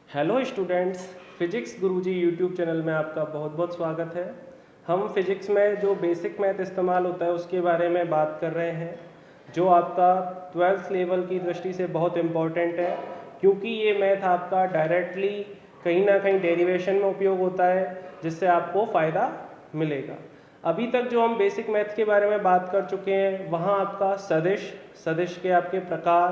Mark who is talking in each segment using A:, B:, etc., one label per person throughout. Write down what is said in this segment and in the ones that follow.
A: Hello students, physics गुरुजी YouTube channel में आपका बहुत बहुत स्वागत है। हम फिजिक्स में जो बेसिक मैथ इस्तेमाल होता है उसके बारे में बात कर रहे हैं, जो आपका 12th लेवल की दृष्टि से बहुत इम्पॉर्टेंट है, क्योंकि ये मैथ आपका डायरेक्टली कहीं ना कहीं डेरिवेशन में उपयोग होता है, जिससे आपको फ़ायदा मिलेगा। अभी तक जो हम बेसिक मैथ के बारे में बात कर चुके हैं, वहाँ आपका सदिश, सदिश के आपके प्रकार,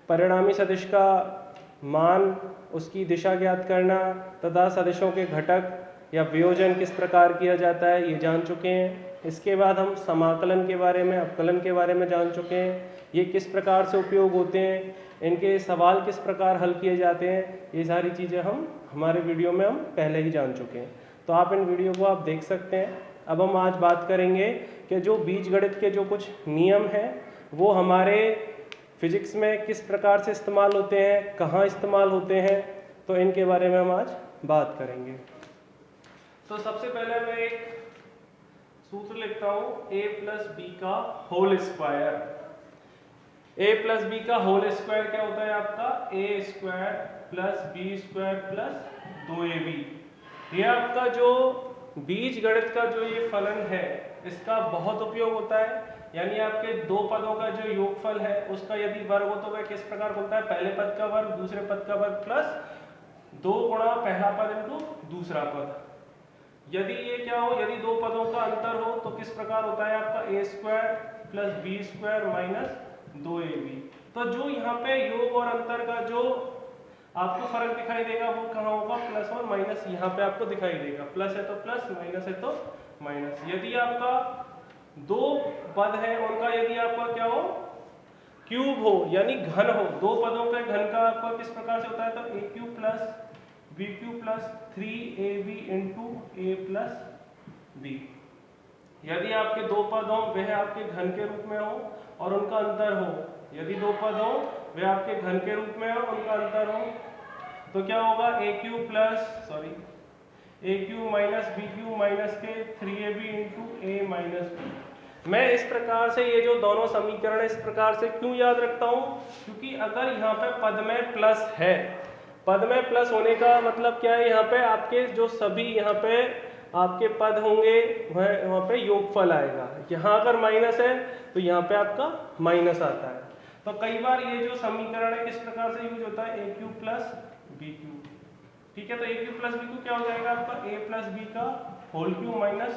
A: परिणामी सदिश का मान, उसकी दिशा ज्ञात करना तथा सदिशों के घटक या वियोजन किस प्रकार किया जाता है, ये जान चुके हैं। इसके बाद हम समाकलन के बारे में, अवकलन के बारे में जान चुके हैं, ये किस प्रकार से उपयोग होते हैं, इनके सवाल किस प्रकार हल किए जाते हैं, ये सारी चीज़ें हम हमारे वीडियो में हम पहले ही जान चुके हैं। तो आप इन वीडियो को आप देख सकते हैं। अब हम आज बात करेंगे कि जो बीजगणित के जो कुछ नियम हैं वो हमारे फिजिक्स में किस प्रकार से इस्तेमाल होते हैं, कहाँ इस्तेमाल होते हैं, तो इनके बारे में हम आज बात करेंगे। तो सबसे पहले मैं एक सूत्र लिखता हूँ, a प्लस बी का whole square. a plus B का होल स्क्वायर क्या होता है आपका? a square plus B square plus 2ab। ये आपका जो बीज गणित का जो ये फलन है, इसका बहुत उपयोग होता है। यानी आपके दो पदों का जो योगफल है उसका यदि वर्ग हो तो वह किस प्रकार बनता है? पहले पद का वर्ग दूसरे पद का वर्ग प्लस 2 गुणा पहला पद इंटू दूसरा पद। यदि ये क्या हो, यदि दो पदों का अंतर हो तो किस प्रकार होता है आपका? a square plus B square minus 2ab। तो जो यहाँ पे योग और अंतर का जो आपको फर्क दिखाई देगा वो कहाँ होगा? प्लस और माइनस यहाँ पे आपको दिखाई देगा। प्लस है तो प्लस, माइनस है तो माइनस। यदि आपका दो पद है उनका यदि आपका क्या हो? क्यूब हो, यानी घन हो, दो पदों के घन का आपका किस प्रकार से होता है? तो a cube plus B cube plus 3ab into A plus B. यदि आपके दो पद हो वह आपके घन के रूप में हो और उनका अंतर हो, यदि दो पद हो वे आपके घन के रूप में हो, उनका अंतर हो, तो क्या होगा? a cube plus a cube minus B cube minus के 3ab into A minus B. मैं इस प्रकार से ये जो दोनों समीकरण इस प्रकार से क्यों याद रखता हूँ? क्योंकि अगर यहाँ पे पद में प्लस है, पद में प्लस होने का मतलब क्या है? यहाँ पे आपके जो सभी यहाँ पे आपके पद होंगे वह वहाँ पे योगफल आएगा। यहाँ अगर माइनस है तो यहाँ पे आपका माइनस आता है। तो कई बार ये जो समीकरण है किस प्रकार से यूज होता है? a cube plus B cube. ठीक है, तो a cube plus B cube क्या हो जाएगा आपका? a प्लस बी का whole cube minus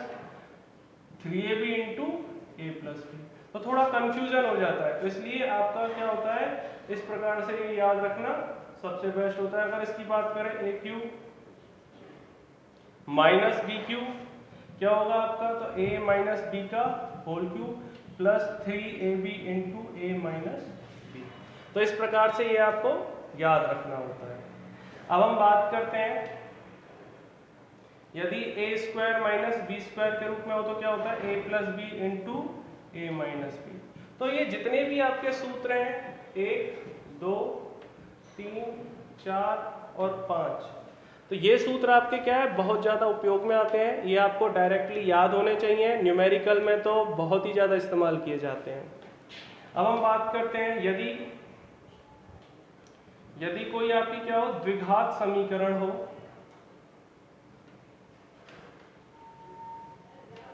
A: 3ab into A plus B. तो थोड़ा कंफ्यूजन हो जाता है, तो इसलिए आपका क्या होता है, इस प्रकार से ये याद रखना सबसे बेस्ट होता है। अगर इसकी बात करें a cube minus B cube क्या होगा आपका? तो a माइनस बी का whole cube plus 3ab into A minus B. तो इस प्रकार से ये आपको याद रखना होता है। अब हम बात करते हैं, यदि a square minus B square के रूप में हो तो क्या होता है? a plus B into A minus B. तो ये जितने भी आपके सूत्र हैं 1, 2, 3, 4 और 5, तो ये सूत्र आपके क्या है? बहुत ज़्यादा उपयोग में आते हैं। ये आपको डायरेक्टली याद होने चाहिए। न्यूमेरिकल में तो बहुत ही ज़्यादा इस्तेमाल किए जाते हैं। अब हम बात करते हैं, यदि कोई आपकी क्या हो? द्विघात समीकरण हो,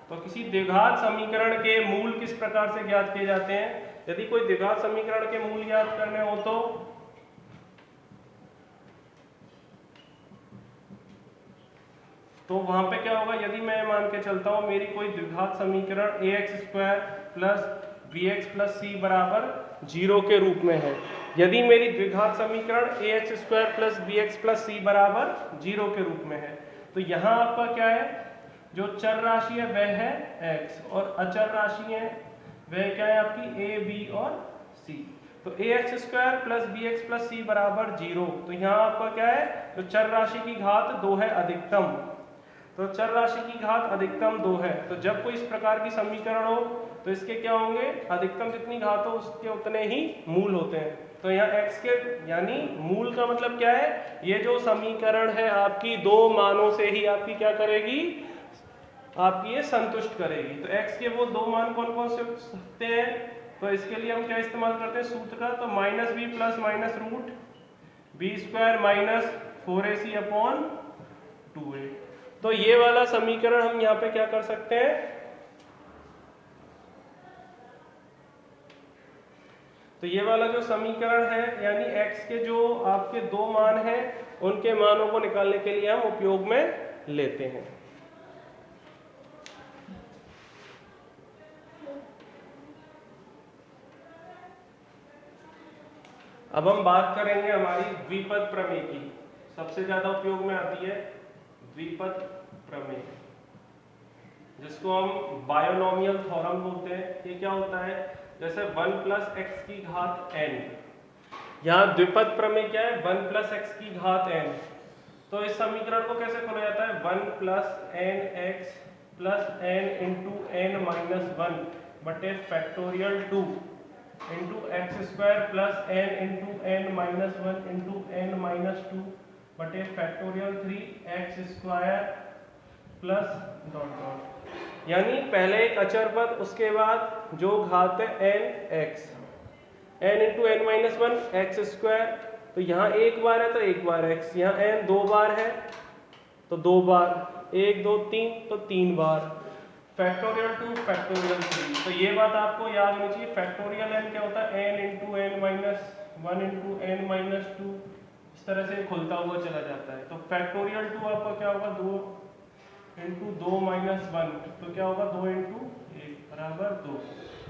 A: तो किसी द्विघात समीकरण के मूल किस प्रकार से ज्ञात किए जाते हैं? यदि कोई द्विघात समीकरण के मूल ज्ञात करने हो तो वहां पे क्या होगा? यदि मैं मान के चलता हूं मेरी कोई द्विघात समीकरण ax square plus bx plus C बराबर 0 के रूप में है, यदि मेरी द्विघात समीकरण ax square plus bx plus C बराबर 0 के रूप में है, तो यहाँ आपका क्या है? जो चर राशि है वह है x और अचर राशि है वह क्या है आपकी? a b और c। तो ax square plus bx plus C बराबर 0, तो यहाँ आपका क्या है? जो चर राशि की घात 2 है अधिकतम, तो चर राशि की घात अधिकतम 2 है। तो जब कोई इस प्रकार की समीकरण हो तो इसके क्या होंगे? अधिकतम जितनी घात हो उसके उतने ही मूल होते हैं। तो यहाँ x के यानी मूल का मतलब क्या है? ये जो समीकरण है आपकी दो मानों से ही आपकी क्या करेगी? आपकी ये संतुष्ट करेगी। तो x के वो दो मान कौन कौन से हो सकते हैं? तो इसके लिए हम क्या इस्तेमाल करते हैं सूत्र का? तो minus B plus minus root B square minus 4ac upon 2a। तो ये वाला समीकरण हम यहाँ पे क्या कर सकते हैं, तो ये वाला जो समीकरण है यानी x के जो आपके दो मान हैं उनके मानों को निकालने के लिए हम उपयोग में लेते हैं। अब हम बात करेंगे हमारी द्विपद प्रमेय की। सबसे ज्यादा उपयोग में आती है द्विपद प्रमेय, जिसको हम बायोनोमियल थ्योरम बोलते हैं। ये क्या होता है, जैसे 1 प्लस एक्स की घात n, यहाँ द्विपद प्रमेय क्या है, 1 प्लस एक्स की घात n। तो इस समीकरण को कैसे खोला जाता है, 1 plus N X plus N into N minus 1 बटे factorial 2 into X square plus N into N minus 1 into N minus 2 बटे factorial 3 X square plus dot dot. यानी पहले एक अचर पद, उसके बाद जो घात है N X, N into N minus 1 X square, तो यहाँ एक बार है तो एक बार एक्स, यहाँ एन दो बार है तो दो बार, 1 2 3 तो 3 बार, फैक्टोरियल 2 फैक्टोरियल 3। तो ये बात आपको याद होनी चाहिए। फैक्टोरियल एन क्या होता है, N into N minus 1 into N minus 2, इस तरह से खुलता हुआ चला जाता है। तो फैक्टोरियल 2 आपका क्या होगा, 2 इंटू 2 माइनस 1, तो क्या होगा 2 इंटू 1 बराबर 2।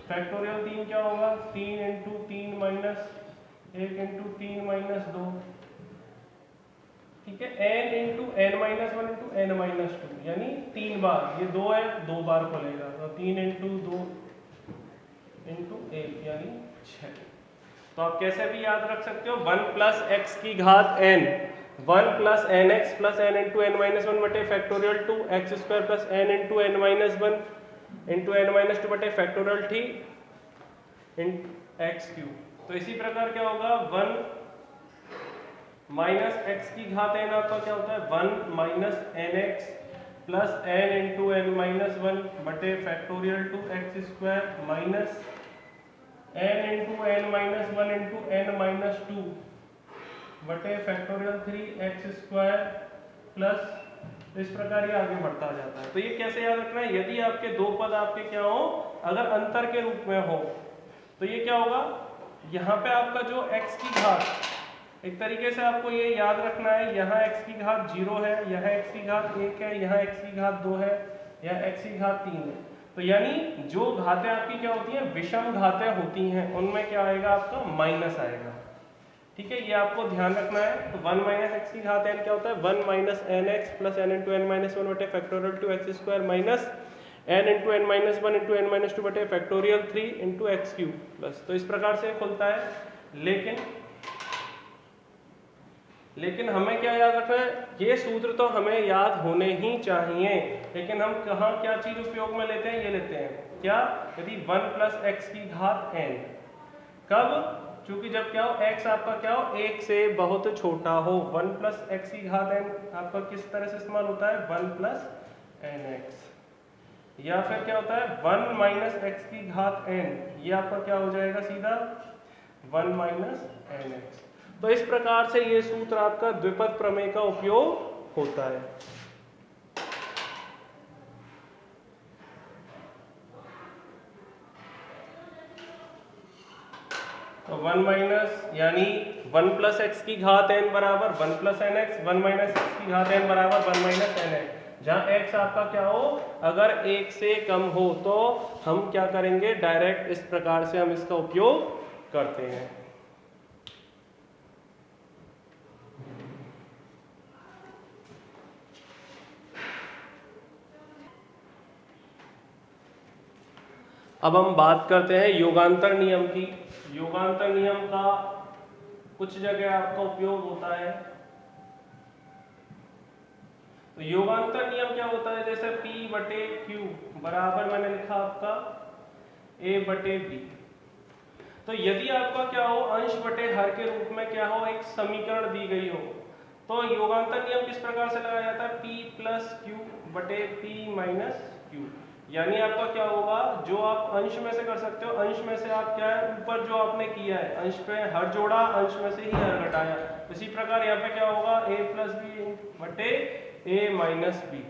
A: फैक्टोरियल 3 क्या होगा, 3 इंटू 3 माइनस 1 इंटू 3 माइनस 2, ठीक है, n into N minus 1 into N minus 2, यानी 3 बार, ये 2 है 2 बार खुलेगा, तो 3 इंटू 2 इंटू 1 यानी 6। तो आप कैसे भी याद रख सकते हो, 1 प्लस एक्स की घात n, 1 plus N X plus N into N minus 1 बटे factorial 2 X square plus N into N minus 1 into N minus 2 बटे फैक्टोरियल 3 इंटू एक्स क्यूब। तो इसी प्रकार क्या होगा, 1 माइनस एक्स की घात n आपका क्या होता है, 1 minus N X plus N into N minus 1 बटे factorial 2 X square minus N into N minus 1 into N minus 2 बटे फैक्टोरियल 3 एक्स स्क्वायर प्लस, इस प्रकार ये आगे बढ़ता जाता है। तो ये कैसे याद रखना है, यदि आपके दो पद आपके क्या हो, अगर अंतर के रूप में हो तो ये क्या होगा, यहाँ पे आपका जो x की घात, एक तरीके से आपको ये याद रखना है, यहाँ x की घात 0 है, यहाँ x की घात 1 है, यहाँ x की घात 2 है, यहाँ x की घात 3 है। तो यानी जो घातें आपकी क्या होती हैं, विषम घातें होती हैं, उनमें क्या आएगा आपका माइनस आएगा, ठीक है, ये आपको ध्यान रखना है। तो 1 माइनस एक्स की घात n क्या होता है, 1 minus N X plus N into N minus 1 बटे factorial 2 X square minus N into N minus 1 into N minus 2 बटे factorial 3 into X cube plus. तो इस प्रकार से खुलता है। लेकिन हमें क्या याद रखना है, ये सूत्र तो हमें याद होने ही चाहिए, लेकिन हम कहाँ क्या चीज उपयोग में लेते हैं, ये लेते हैं क्या, यदि 1 प्लस एक्स की घात n, कब, क्योंकि जब क्या हो, x आपका क्या हो, 1 से बहुत छोटा हो। 1 प्लस एक्स की घात n आपका किस तरह से इस्तेमाल होता है, 1 प्लस एन एक्स, या फिर क्या होता है 1 माइनस एक्स की घात n, ये आपका क्या हो जाएगा सीधा 1 माइनस एन एक्स। तो इस प्रकार से ये सूत्र आपका द्विपद प्रमेय का उपयोग होता है। तो 1 माइनस यानी 1 प्लस एक्स की घात n बराबर 1 plus N X, 1 minus X की घात n बराबर 1 माइनस एन एक्स। जहाँ x आपका क्या हो, अगर 1 से कम हो तो हम क्या करेंगे, डायरेक्ट इस प्रकार से हम इसका उपयोग करते हैं। अब हम बात करते हैं योगांतर नियम की। योगांतर नियम का कुछ जगह आपका उपयोग होता है। तो योगांतर नियम क्या होता है, जैसे P बटे Q बराबर मैंने लिखा आपका A बटे B। तो यदि आपका क्या हो, अंश बटे हर के रूप में क्या हो, एक समीकरण दी गई हो, तो योगांतर नियम किस प्रकार से लगाया जाता है, P प्लस Q बटे P माइनस Q। यानी आपका क्या होगा, जो आप अंश में से कर सकते हो, अंश में से आप क्या है, ऊपर जो आपने किया है अंश पे हर जोड़ा, अंश में से ही हर घटाया। इसी प्रकार यहाँ पे क्या होगा, a प्लस बी बटे a माइनस बी।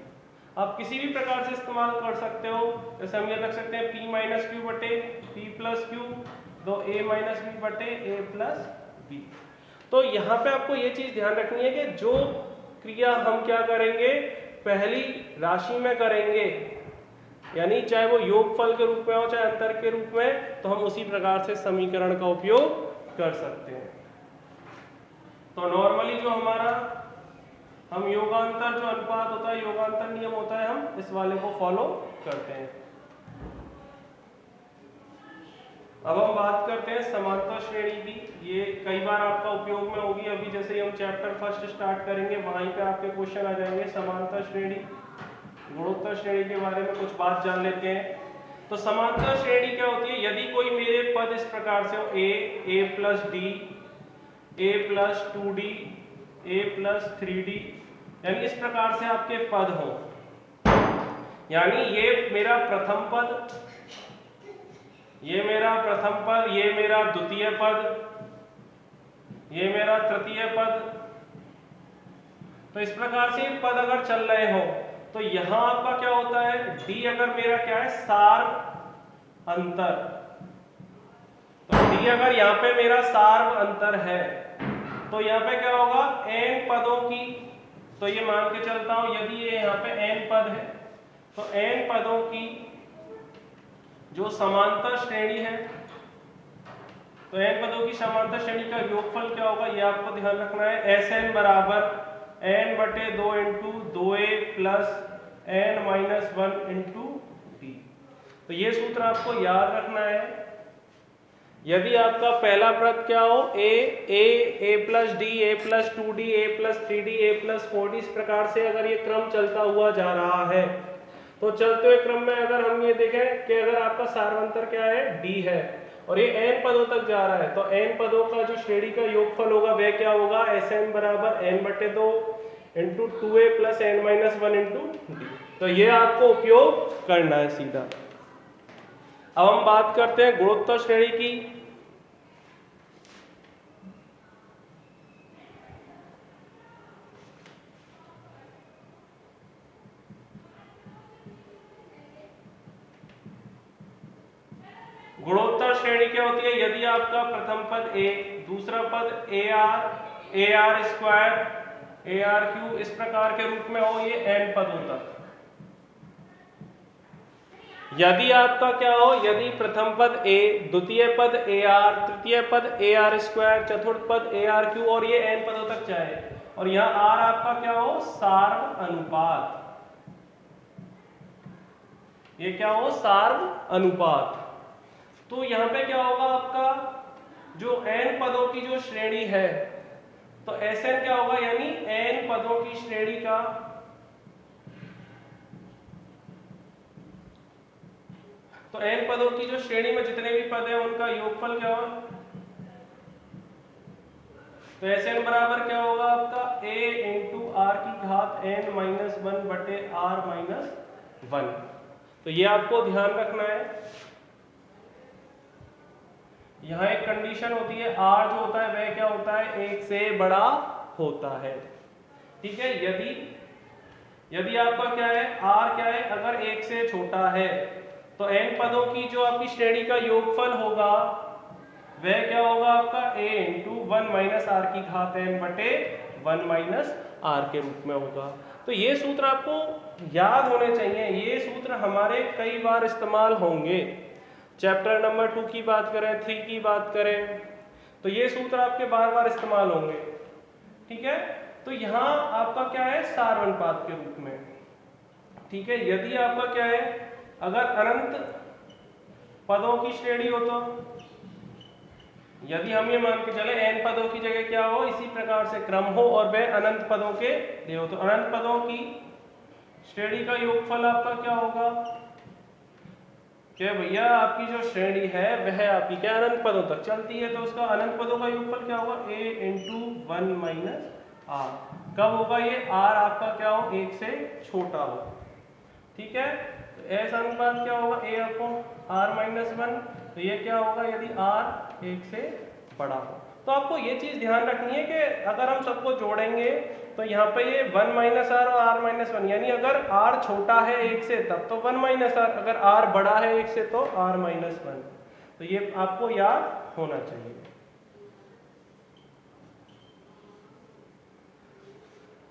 A: आप किसी भी प्रकार से इस्तेमाल कर सकते हो, जैसे हम ये रख सकते हैं p माइनस क्यू बटे p प्लस क्यू, तो a माइनस बी बटे a प्लस बी। तो यहाँ पे आपको ये चीज ध्यान रखनी है कि जो क्रिया हम क्या करेंगे, पहली राशि में करेंगे, यानी चाहे वो योगफल के रूप में हो चाहे अंतर के रूप में, तो हम उसी प्रकार से समीकरण का उपयोग कर सकते हैं। तो नॉर्मली जो हमारा हम योगांतर जो अनुपात होता है, योगांतर नियम होता है, हम इस वाले को फॉलो करते हैं। अब हम बात करते हैं समांतर श्रेणी की। ये कई बार आपका उपयोग में होगी, अभी जैसे ही हम चैप्टर फर्स्ट स्टार्ट करेंगे वहीं पे आपके क्वेश्चन आ जाएंगे। समांतर श्रेणी, गुणोत्तर श्रेणी के बारे में कुछ बात जान लेते हैं। तो समांतर श्रेणी क्या होती है, यदि कोई मेरे पद इस प्रकार से हो, a plus D, a plus 2d, a plus 3d, यानी इस प्रकार से आपके पद हो, यानी ये मेरा प्रथम पद, ये मेरा प्रथम पद, ये मेरा द्वितीय पद, ये मेरा तृतीय पद। तो इस प्रकार से पद अगर चल रहे हो तो यहां आपका क्या होता है, d अगर मेरा क्या है, सार्व अंतर, तो d अगर यहाँ पे मेरा सार्व अंतर है तो यहाँ पे क्या होगा, n पदों की, तो ये मान के चलता हूं यदि ये यहाँ पे n पद है तो n पदों की जो समांतर श्रेणी है, तो n पदों की समांतर श्रेणी का योगफल क्या होगा, ये आपको ध्यान रखना है। Sn बराबर n बटे 2 into 2a plus n minus 1 into d। तो ये सूत्र आपको याद रखना है। यदि आपका पहला पद क्या हो, a plus D, a plus 2d, a plus 3d, a plus 4d, इस प्रकार से अगर ये क्रम चलता हुआ जा रहा है, तो चलते हुए क्रम में अगर हम ये देखें कि अगर आपका सार्वंतर क्या है, d है, और ये n पदों तक जा रहा है, तो n पदों का जो श्रेणी का योगफल होगा वह क्या होगा, Sn बराबर n बटे 2 into 2a plus n minus 1 into D. तो ये आपको उपयोग करना है सीधा। अब हम बात करते हैं गुणोत्तर श्रेणी की। गुणोत्तर श्रेणी क्या होती है, यदि आपका प्रथम पद a, दूसरा पद ar स्क्वायर, ar क्यू, इस प्रकार के रूप में हो, ये n पदों तक। यदि आपका क्या हो, यदि प्रथम पद a, द्वितीय पद ar, तृतीय पद ar स्क्वायर, चतुर्थ पद ar क्यू, और ये n पदों तक जाए, और यहाँ r आपका क्या हो, सार्व अनुपात, ये क्या हो, सार्व अनुपात। तो यहाँ पे क्या होगा, आपका जो n पदों की जो श्रेणी है, तो Sn क्या होगा, यानी n पदों की श्रेणी का, तो n पदों की जो श्रेणी में जितने भी पद हैं उनका योगफल क्या होगा, तो Sn बराबर क्या होगा आपका a इंटू आर की घात n माइनस 1 बटे r माइनस 1। तो ये आपको ध्यान रखना है। यहाँ एक कंडीशन होती है, r जो होता है वह क्या होता है, 1 से बड़ा होता है, ठीक है। यदि आपका क्या है, r क्या है, अगर 1 से छोटा है, तो n पदों की जो आपकी श्रेणी का योगफल होगा वह क्या होगा आपका a इंटू 1 माइनस आर की घात n बटे 1 माइनस आर के रूप में होगा। तो ये सूत्र आपको याद होने चाहिए, ये सूत्र हमारे कई बार इस्तेमाल होंगे। चैप्टर नंबर 2 की बात करें, 3 की बात करें, तो ये सूत्र आपके बार बार इस्तेमाल होंगे, ठीक है। तो यहाँ आपका क्या है, सार्व अनुपात के रूप में, ठीक है। यदि आपका क्या है, अगर अनंत पदों की श्रेणी हो, तो यदि हम ये मान के चले n पदों की जगह क्या हो, इसी प्रकार से क्रम हो और वह अनंत पदों के लिए हो, तो अनंत पदों की श्रेणी का योगफल आपका क्या होगा, क्या भैया आपकी जो श्रेणी है वह आपकी क्या अनंत पदों तक चलती है, तो उसका अनंत पदों का योगफल क्या होगा, a इंटू 1 माइनस आर। कब होगा ये, r आपका क्या हो, 1 से छोटा हो, ठीक है। तो एस अनुपात क्या होगा, ए अपॉन आर माइनस वन। तो ये क्या होगा यदि आर एक से बड़ा हो। तो आपको ये चीज ध्यान रखनी है कि अगर हम सबको जोड़ेंगे तो यहाँ पे ये 1 माइनस आर और आर माइनस वन, यानी अगर आर छोटा है एक से तब तो 1 माइनस आर, अगर आर बड़ा है एक से तो आर माइनस वन। तो ये आपको याद होना चाहिए।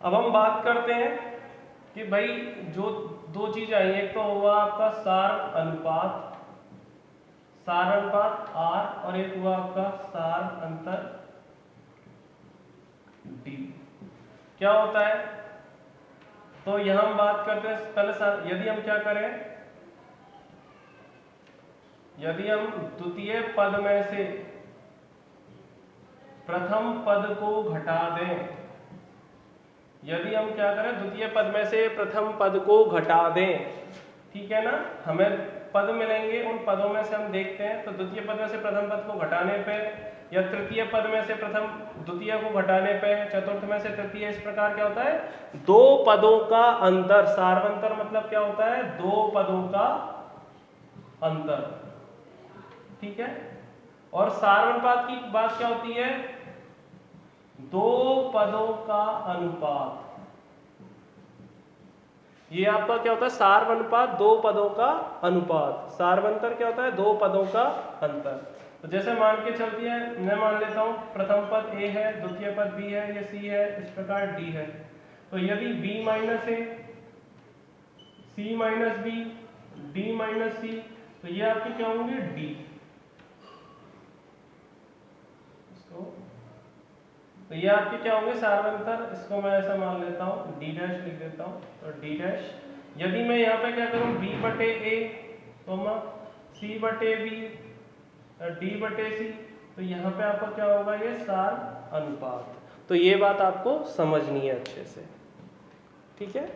A: अब हम बात करते हैं कि भाई जो दो चीज आई, एक तो हुआ आपका सार अनुपात आर, और एक हुआ आपका सार अंतर डी। क्या होता है, तो यहां हम बात करते हैं पहले यदि हम क्या करें, यदि हम द्वितीय पद में से प्रथम पद को घटा दें, यदि हम क्या करें द्वितीय पद में से प्रथम पद को घटा दें, ठीक है ना, हमें पद मिलेंगे, उन पदों में से हम देखते हैं। तो द्वितीय पद में से प्रथम पद को घटाने पे, या तृतीय पद में से प्रथम द्वितीय को घटाने पे, चतुर्थ में से तृतीय, इस प्रकार क्या होता है, दो पदों का अंतर, सार्वंतर मतलब क्या होता है, दो पदों का अंतर, ठीक है। और सार्वनुपात की बात क्या होती है, दो पदों का अनुपात। ये आपका क्या होता है, सार्वनुपात दो पदों का अनुपात। सार्वंतर क्या होता है, दो पदों का अंतर। तो जैसे मान के चलती है, मैं मान लेता हूं प्रथम पद ए है, द्वितीय पद बी है, ये सी है, इस प्रकार डी है। तो यदि बी माइनस ए, सी माइनस बी, डी माइनस सी, तो ये आपके क्या होंगे, डी। तो ये आपके क्या होंगे, सार्वंतर। इसको मैं ऐसा मान लेता हूँ, डी डैश लिख देता हूँ, तो डी डैश। यदि मैं यहाँ पे क्या करूँ, बी बटे ए, सी बटे बी, डी बटे सी, तो यहाँ पे आपका क्या होगा, ये सार अनुपात। तो ये बात आपको समझनी है अच्छे से, ठीक है।